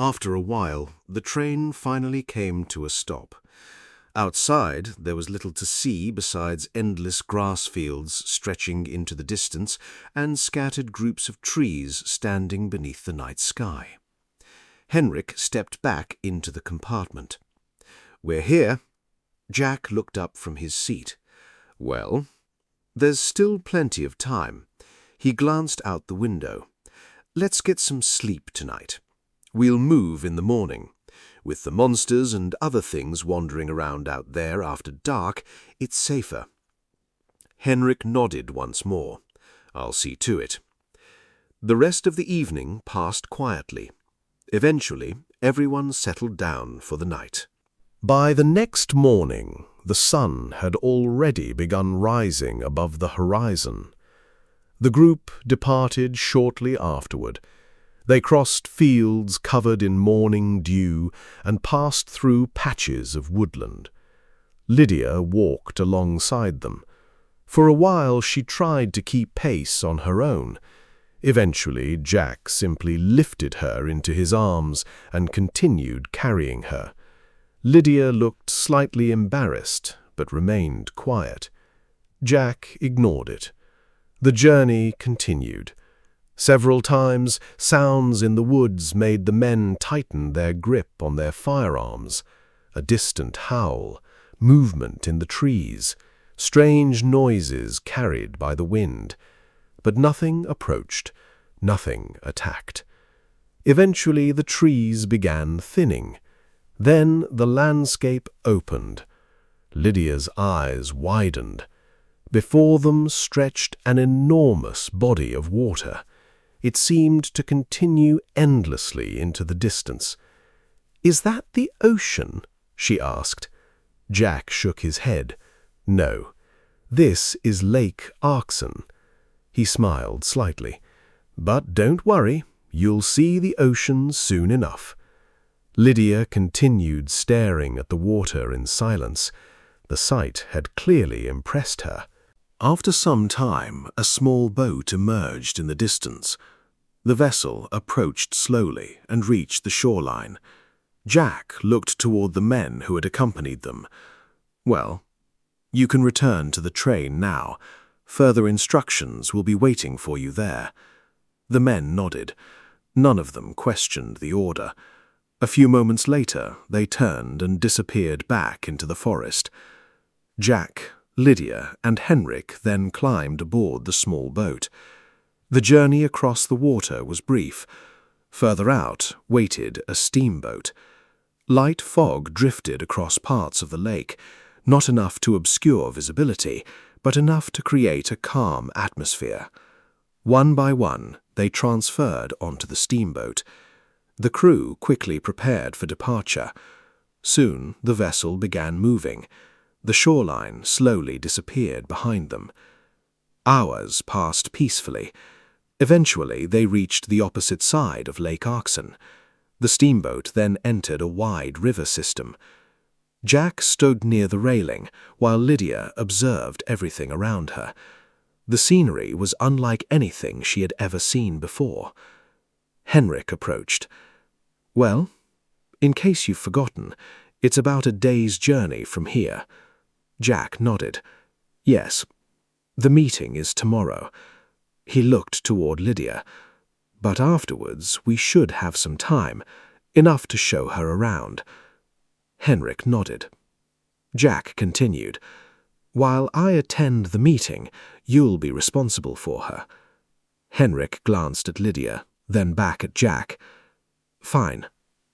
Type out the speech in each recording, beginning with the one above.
After a while, the train finally came to a stop. Outside, there was little to see besides endless grass fields stretching into the distance and scattered groups of trees standing beneath the night sky. Henrik stepped back into the compartment. "We're here." Jack looked up from his seat. "Well, there's still plenty of time." He glanced out the window. "Let's get some sleep tonight. We'll move in the morning. With the monsters and other things wandering around out there after dark, it's safer." Henrik nodded once more. "I'll see to it." The rest of the evening passed quietly. Eventually, everyone settled down for the night. By the next morning, the sun had already begun rising above the horizon. The group departed shortly afterward. They crossed fields covered in morning dew and passed through patches of woodland. Lydia walked alongside them. For a while she tried to keep pace on her own. Eventually Jack simply lifted her into his arms and continued carrying her. Lydia looked slightly embarrassed, but remained quiet. Jack ignored it. The journey continued. Several times, sounds in the woods made the men tighten their grip on their firearms. A distant howl, movement in the trees, strange noises carried by the wind. But nothing approached, nothing attacked. Eventually the trees began thinning. Then the landscape opened. Lydia's eyes widened. Before them stretched an enormous body of water. It seemed to continue endlessly into the distance. "Is that the ocean?" she asked. Jack shook his head. "No, this is Lake Arxen." He smiled slightly. "But don't worry, you'll see the ocean soon enough." Lydia continued staring at the water in silence. The sight had clearly impressed her. After some time, a small boat emerged in the distance. The vessel approached slowly and reached the shoreline. Jack looked toward the men who had accompanied them. "Well, you can return to the train now. Further instructions will be waiting for you there." The men nodded. None of them questioned the order. A few moments later, they turned and disappeared back into the forest. Jack, Lydia, and Henrik then climbed aboard the small boat. The journey across the water was brief. Further out waited a steamboat. Light fog drifted across parts of the lake, not enough to obscure visibility, but enough to create a calm atmosphere. One by one, they transferred onto the steamboat. The crew quickly prepared for departure. Soon the vessel began moving. The shoreline slowly disappeared behind them. Hours passed peacefully. Eventually they reached the opposite side of Lake Arxen. The steamboat then entered a wide river system. Jack stood near the railing, while Lydia observed everything around her. The scenery was unlike anything she had ever seen before. Henrik approached. "Well, in case you've forgotten, it's about a day's journey from here." Jack nodded. "Yes, the meeting is tomorrow." He looked toward Lydia. "But afterwards we should have some time, enough to show her around." Henrik nodded. Jack continued. "While I attend the meeting, you'll be responsible for her." Henrik glanced at Lydia, then back at Jack. "Fine.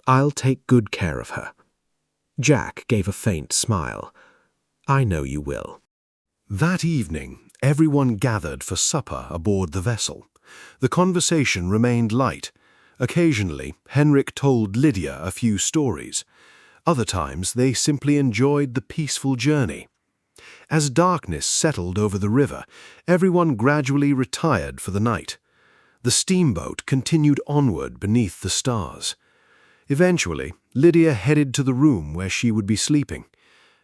I'll take good care of her." Jack gave a faint smile. "I know you will." That evening, everyone gathered for supper aboard the vessel. The conversation remained light. Occasionally, Henrik told Lydia a few stories. Other times, they simply enjoyed the peaceful journey. As darkness settled over the river, everyone gradually retired for the night. The steamboat continued onward beneath the stars. Eventually, Lydia headed to the room where she would be sleeping.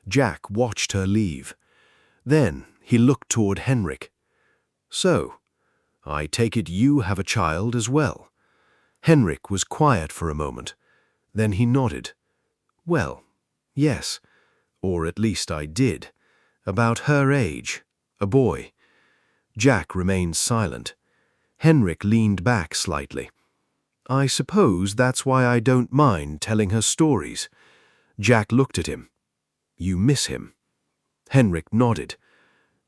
Jack watched her leave. Then he looked toward Henrik. "So, I take it you have a child as well?" Henrik was quiet for a moment. Then he nodded. "Well, yes, or at least I did. About her age, a boy." Jack remained silent. Henrik leaned back slightly. "I suppose that's why I don't mind telling her stories." Jack looked at him. "You miss him?" Henrik nodded.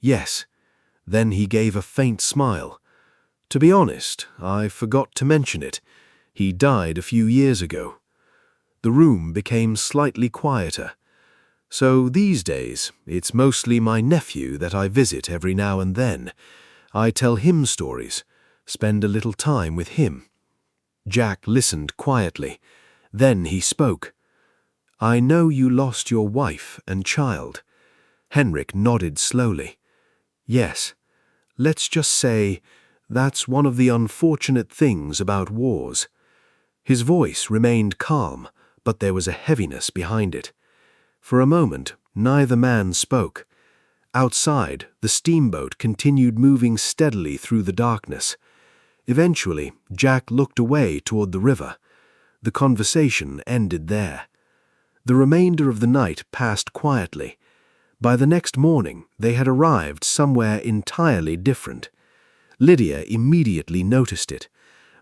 "Yes." Then he gave a faint smile. "To be honest, I forgot to mention it. He died a few years ago." The room became slightly quieter. "So these days, it's mostly my nephew that I visit every now and then. I tell him stories, spend a little time with him." Jack listened quietly. Then he spoke. "I know you lost your wife and child." Henrik nodded slowly. "Yes, let's just say that's one of the unfortunate things about wars." His voice remained calm, but there was a heaviness behind it. For a moment, neither man spoke. Outside, the steamboat continued moving steadily through the darkness. Eventually, Jack looked away toward the river. The conversation ended there. The remainder of the night passed quietly. By the next morning, they had arrived somewhere entirely different. Lydia immediately noticed it.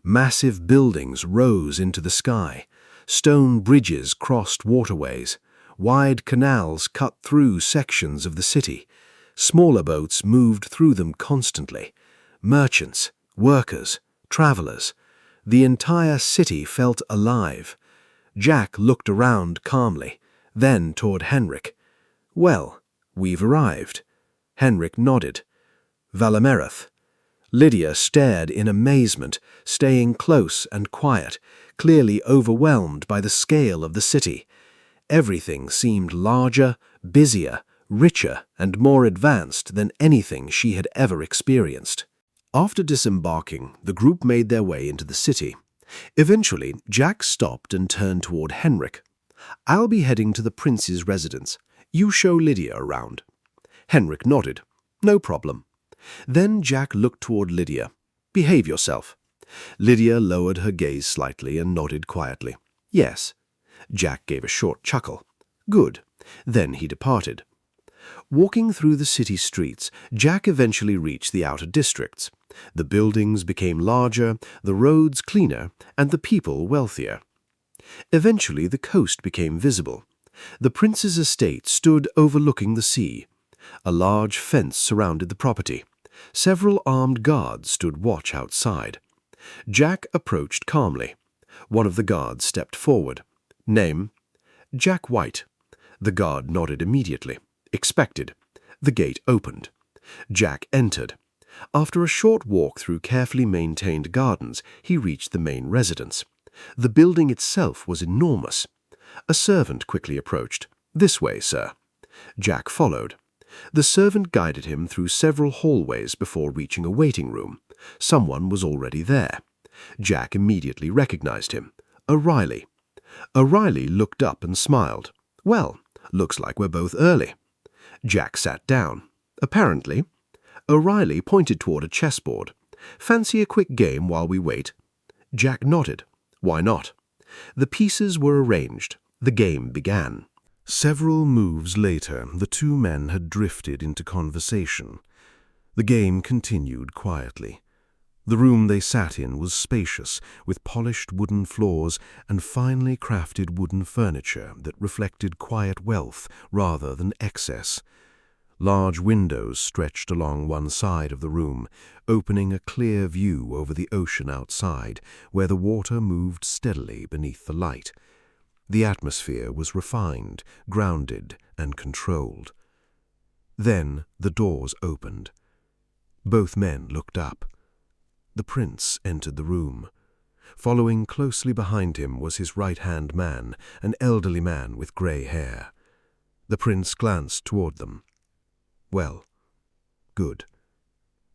Massive buildings rose into the sky. Stone bridges crossed waterways. Wide canals cut through sections of the city. Smaller boats moved through them constantly. Merchants, workers, travelers. The entire city felt alive. Jack looked around calmly, then toward Henrik. "Well, we've arrived." Henrik nodded. "Valamerith." Lydia stared in amazement, staying close and quiet, clearly overwhelmed by the scale of the city. Everything seemed larger, busier, richer, and more advanced than anything she had ever experienced. After disembarking, the group made their way into the city. Eventually, Jack stopped and turned toward Henrik. "I'll be heading to the prince's residence. You show Lydia around." Henrik nodded. "No problem." Then Jack looked toward Lydia. "Behave yourself." Lydia lowered her gaze slightly and nodded quietly. "Yes." Jack gave a short chuckle. "Good." Then he departed. Walking through the city streets, Jack eventually reached the outer districts. The buildings became larger, the roads cleaner, and the people wealthier. Eventually the coast became visible. The prince's estate stood overlooking the sea. A large fence surrounded the property. Several armed guards stood watch outside. Jack approached calmly. One of the guards stepped forward. "Name?" "Jack White." The guard nodded immediately. "Expected." The gate opened. Jack entered. After a short walk through carefully maintained gardens, he reached the main residence. The building itself was enormous. A servant quickly approached. "This way, sir." Jack followed. The servant guided him through several hallways before reaching a waiting room. Someone was already there. Jack immediately recognized him. O'Reilly. O'Reilly looked up and smiled. "Well, looks like we're both early." Jack sat down. "Apparently." O'Reilly pointed toward a chessboard. "Fancy a quick game while we wait?" Jack nodded. "Why not?" The pieces were arranged. The game began. Several moves later, the two men had drifted into conversation. The game continued quietly. The room they sat in was spacious, with polished wooden floors and finely crafted wooden furniture that reflected quiet wealth rather than excess. Large windows stretched along one side of the room, opening a clear view over the ocean outside, where the water moved steadily beneath the light. The atmosphere was refined, grounded, and controlled. Then the doors opened. Both men looked up. The prince entered the room. Following closely behind him was his right-hand man, an elderly man with grey hair. The prince glanced toward them. "Well, good.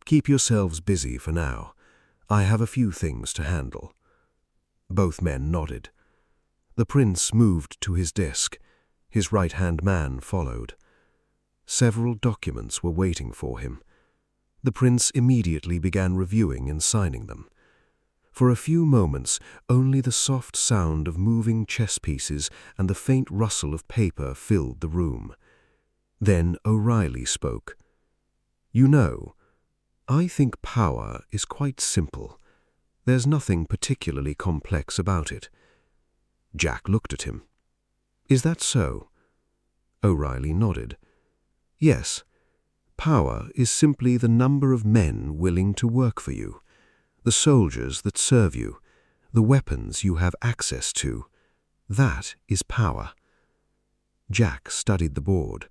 Keep yourselves busy for now. I have a few things to handle." Both men nodded. The prince moved to his desk. His right-hand man followed. Several documents were waiting for him. The prince immediately began reviewing and signing them. For a few moments, only the soft sound of moving chess pieces and the faint rustle of paper filled the room. Then O'Reilly spoke. "You know, I think power is quite simple. There's nothing particularly complex about it." Jack looked at him. "Is that so?" O'Reilly nodded. "Yes. Power is simply the number of men willing to work for you, the soldiers that serve you, the weapons you have access to. That is power." Jack studied the board,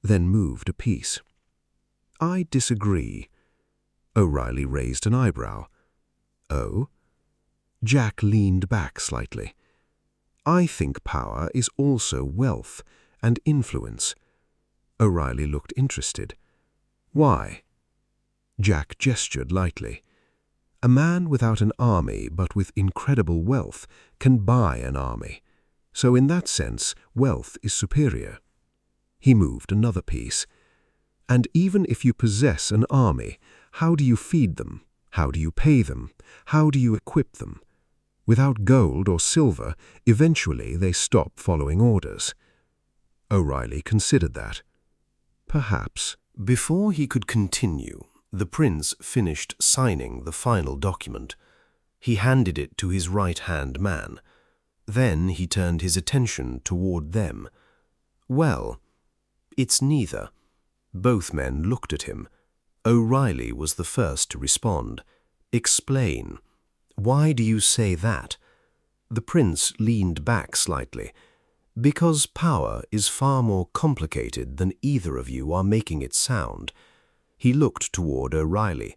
then moved a piece. "I disagree." O'Reilly raised an eyebrow. "Oh?" Jack leaned back slightly. "I think power is also wealth and influence." O'Reilly looked interested. "Why?" Jack gestured lightly. "A man without an army but with incredible wealth can buy an army. So in that sense, wealth is superior." He moved another piece. "And even if you possess an army, how do you feed them? How do you pay them? How do you equip them? Without gold or silver, eventually they stop following orders." O'Reilly considered that. "Perhaps." Before he could continue, the prince finished signing the final document. He handed it to his right-hand man. Then he turned his attention toward them. "Well, it's neither." Both men looked at him. O'Reilly was the first to respond. "Explain. Why do you say that?" The prince leaned back slightly. "Because power is far more complicated than either of you are making it sound." He looked toward O'Reilly.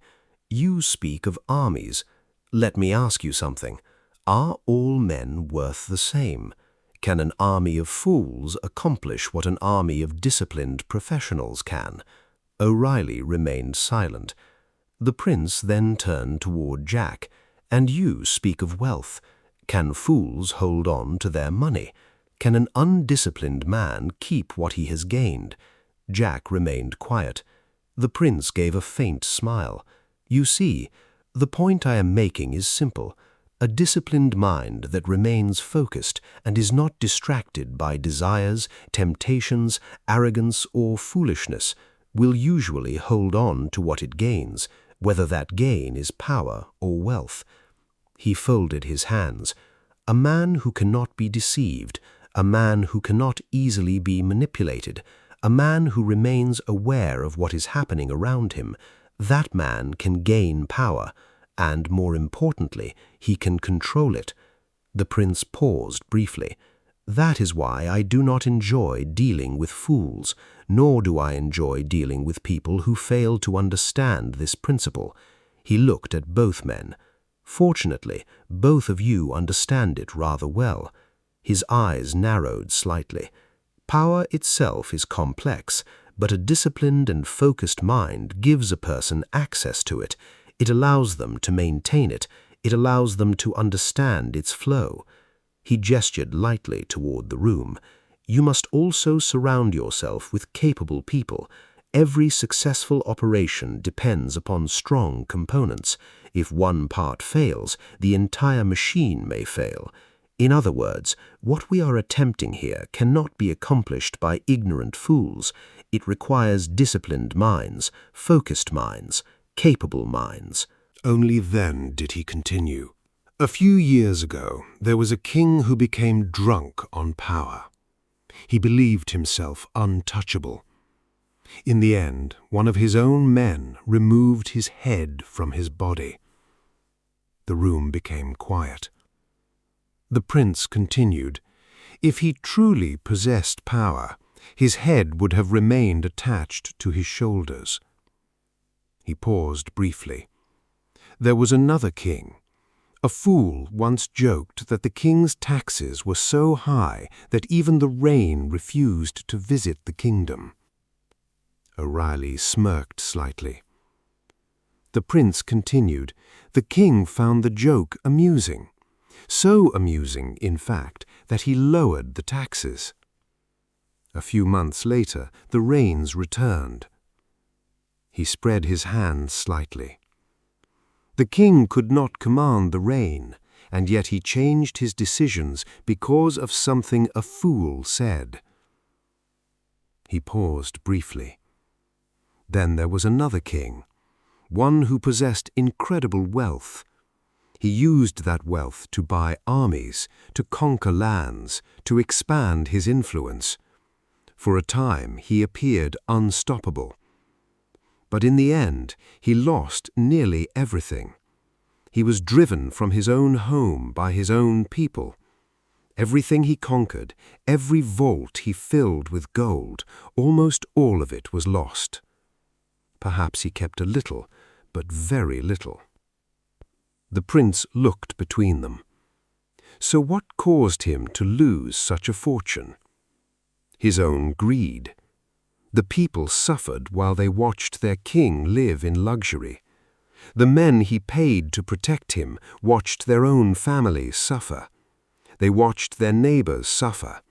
"You speak of armies. Let me ask you something. Are all men worth the same? Can an army of fools accomplish what an army of disciplined professionals can?" O'Reilly remained silent. The prince then turned toward Jack. "And you speak of wealth. Can fools hold on to their money? Can an undisciplined man keep what he has gained?" Jack remained quiet. The prince gave a faint smile. "You see, the point I am making is simple. A disciplined mind that remains focused and is not distracted by desires, temptations, arrogance, or foolishness will usually hold on to what it gains, whether that gain is power or wealth." He folded his hands. "A man who cannot be deceived, a man who cannot easily be manipulated, a man who remains aware of what is happening around him, that man can gain power, and more importantly, he can control it." The prince paused briefly. "That is why I do not enjoy dealing with fools, nor do I enjoy dealing with people who fail to understand this principle." He looked at both men. "Fortunately, both of you understand it rather well." His eyes narrowed slightly. "Power itself is complex, but a disciplined and focused mind gives a person access to it. It allows them to maintain it. It allows them to understand its flow." He gestured lightly toward the room. "You must also surround yourself with capable people. Every successful operation depends upon strong components. If one part fails, the entire machine may fail. In other words, what we are attempting here cannot be accomplished by ignorant fools. It requires disciplined minds, focused minds, capable minds." Only then did he continue. "A few years ago, there was a king who became drunk on power. He believed himself untouchable. In the end, one of his own men removed his head from his body." The room became quiet. The prince continued. "If he truly possessed power, his head would have remained attached to his shoulders." He paused briefly. "There was another king. A fool once joked that the king's taxes were so high that even the rain refused to visit the kingdom." O'Reilly smirked slightly. The prince continued. "The king found the joke amusing. So amusing, in fact, that he lowered the taxes. A few months later, the rains returned." He spread his hands slightly. The king could not command the rain, and yet he changed his decisions because of something a fool said. He paused briefly. Then there was another king, one who possessed incredible wealth. He used that wealth to buy armies, to conquer lands, to expand his influence. For a time he appeared unstoppable. But in the end, he lost nearly everything. He was driven from his own home by his own people. Everything he conquered, every vault he filled with gold, almost all of it was lost. Perhaps he kept a little, but very little. The prince looked between them. So what caused him to lose such a fortune? His own greed. The people suffered while they watched their king live in luxury. The men he paid to protect him watched their own families suffer. They watched their neighbors suffer.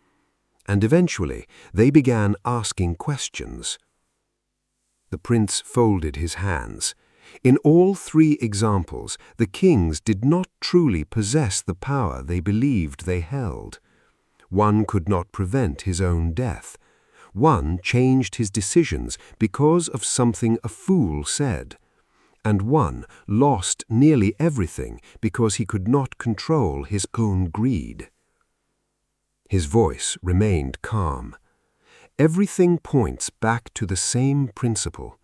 And eventually they began asking questions. The prince folded his hands. In all three examples, the kings did not truly possess the power they believed they held. One could not prevent his own death. One changed his decisions because of something a fool said. And one lost nearly everything because he could not control his own greed. His voice remained calm. Everything points back to the same principle.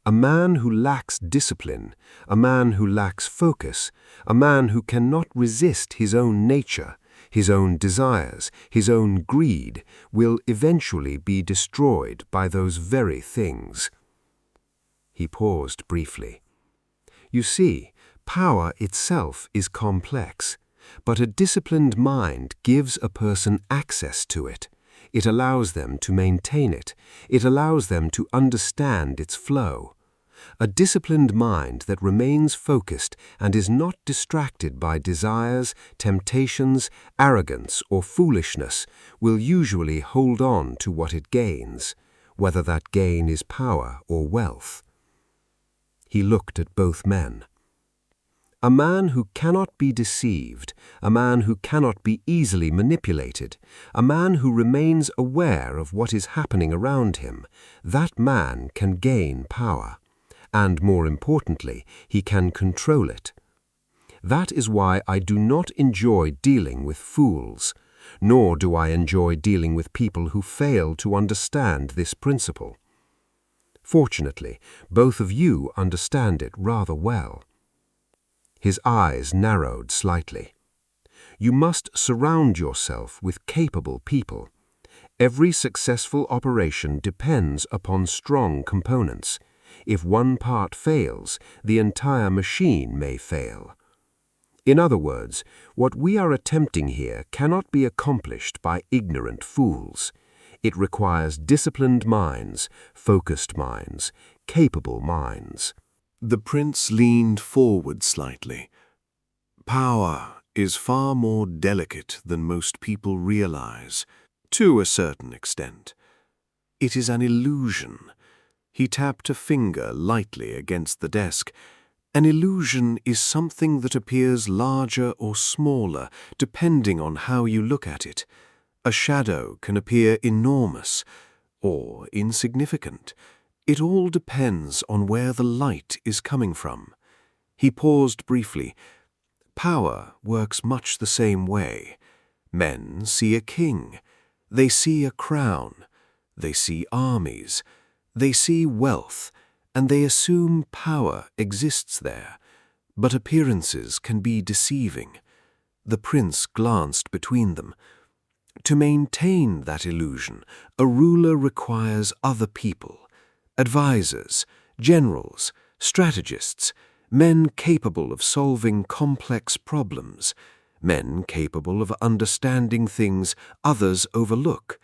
A man who lacks discipline, a man who lacks focus, a man who cannot resist his own nature, his own desires, his own greed, will eventually be destroyed by those very things. He paused briefly. You see, power itself is complex, but a disciplined mind gives a person access to it. It allows them to maintain it. It allows them to understand its flow. A disciplined mind that remains focused and is not distracted by desires, temptations, arrogance, or foolishness will usually hold on to what it gains, whether that gain is power or wealth. He looked at both men. A man who cannot be deceived, a man who cannot be easily manipulated, a man who remains aware of what is happening around him, that man can gain power. And more importantly, he can control it. That is why I do not enjoy dealing with fools, nor do I enjoy dealing with people who fail to understand this principle. Fortunately, both of you understand it rather well. His eyes narrowed slightly. You must surround yourself with capable people. Every successful operation depends upon strong components. If one part fails, the entire machine may fail. In other words, what we are attempting here cannot be accomplished by ignorant fools. It requires disciplined minds, focused minds, capable minds. The prince leaned forward slightly. Power is far more delicate than most people realize, to a certain extent. It is an illusion. He tapped a finger lightly against the desk. An illusion is something that appears larger or smaller, depending on how you look at it. A shadow can appear enormous or insignificant. It all depends on where the light is coming from. He paused briefly. Power works much the same way. Men see a king. They see a crown. They see armies. They see wealth, and they assume power exists there. But appearances can be deceiving. The prince glanced between them. To maintain that illusion, a ruler requires other people. Advisors, generals, strategists, men capable of solving complex problems, men capable of understanding things others overlook.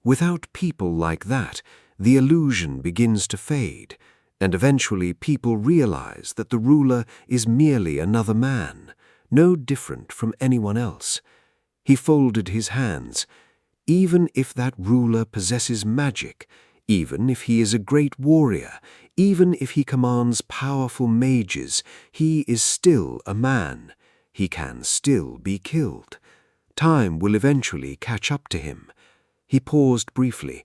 Without people like that, the illusion begins to fade, and eventually people realize that the ruler is merely another man, no different from anyone else. He folded his hands. Even if that ruler possesses magic, Even if he is a great warrior, even if he commands powerful mages, he is still a man. He can still be killed. Time will eventually catch up to him. He paused briefly.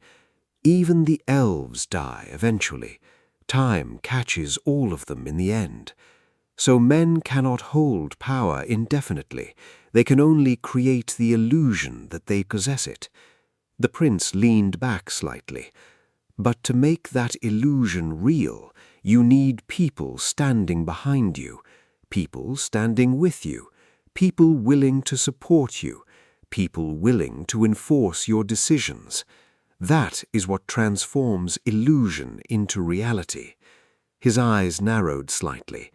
Even the elves die eventually. Time catches all of them in the end. So men cannot hold power indefinitely. They can only create the illusion that they possess it. The prince leaned back slightly. But to make that illusion real, you need people standing behind you, people standing with you, people willing to support you, people willing to enforce your decisions. That is what transforms illusion into reality. His eyes narrowed slightly.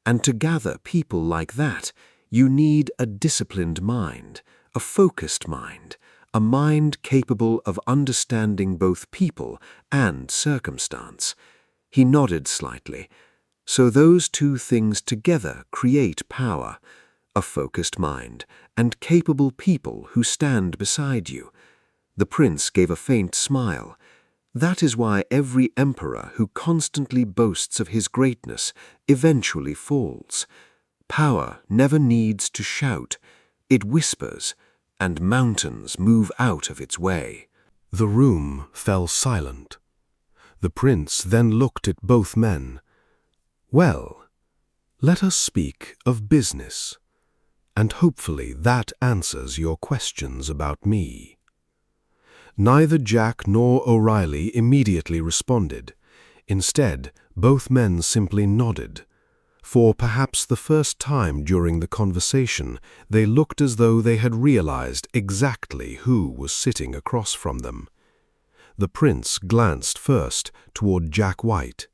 And to gather people like that, you need a disciplined mind, a focused mind, a mind capable of understanding both people and circumstance. He nodded slightly. So those two things together create power, a focused mind and capable people who stand beside you. The prince gave a faint smile. That is why every emperor who constantly boasts of his greatness eventually falls. Power never needs to shout. It whispers, and mountains move out of its way. The room fell silent. The prince then looked at both men. Well, let us speak of business, and hopefully that answers your questions about me. Neither Jack nor O'Reilly immediately responded. Instead, both men simply nodded. For perhaps the first time during the conversation, they looked as though they had realized exactly who was sitting across from them. The prince glanced first toward Jack White.